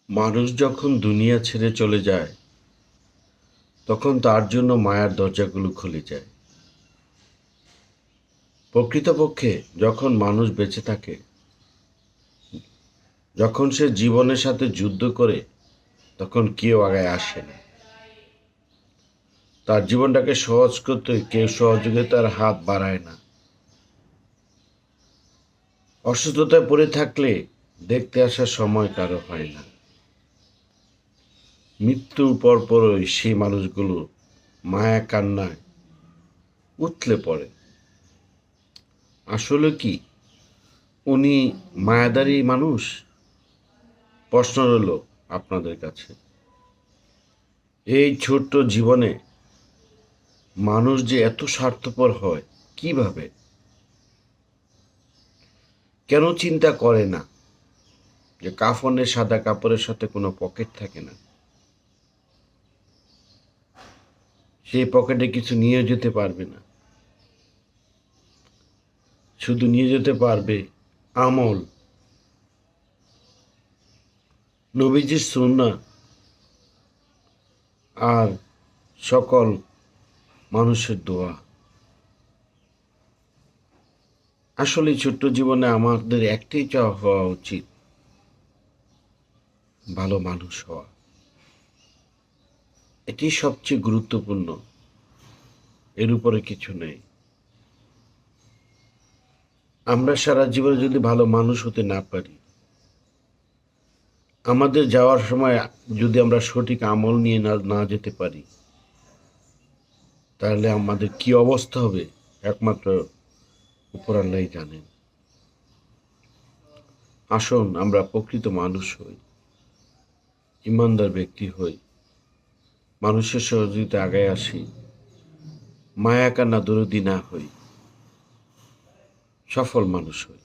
মানুষ যখন দুনিয়া ছেড়ে চলে যায় তখন তার জন্য মায়ার দরজাগুলো খুলে যায়। প্রকৃতপক্ষে যখন মানুষ বেঁচে থাকে, যখন সে জীবনের সাথে যুদ্ধ করে, তখন কেউ আগায় আসে না। তার জীবনটাকে সহজ করতে কেউ সহযোগিতার হাত বাড়ায় না। অসুস্থতায় পড়ে থাকলে দেখতে আসার সময় কারো হয় না। মৃত্যুর পরপরই সেই মানুষগুলো মায়া কান্নায় উথলে পড়ে। আসলে কি উনি মায়াদারী মানুষ? প্রশ্ন রইল আপনাদের কাছে। এই ছোট্ট জীবনে মানুষ যে এত স্বার্থপর হয় কিভাবে? কেন চিন্তা করে না যে কাফনের সাদা কাপড়ের সাথে কোনো পকেট থাকে না? সেই পকেটে কিছু নিয়ে যেতে পারবে না, শুধু নিয়ে যেতে পারবে আমল, নবীজির সুন্নাহ আর সকল মানুষের দোয়া। আসলে ছোট্ট জীবনে আমাদের একটাই চাওয়া হওয়া উচিত, ভালো মানুষ হওয়া। এটি সবচেয়ে গুরুত্বপূর্ণ, এর উপরে কিছু নেই। আমরা সারা জীবনে যদি ভালো মানুষ হতে না পারি, আমাদের যাওয়ার সময় যদি আমরা সঠিক আমল নিয়ে না যেতে পারি, তাহলে আমাদের কি অবস্থা হবে একমাত্র উপর আল্লাহই জানেন। আসুন আমরা প্রকৃত মানুষ হই, ইমানদার ব্যক্তি হই, মানুষের সহযোগিতা আগায় আসি, মায়া কান্না দরদি না হই, সফল মানুষ হই।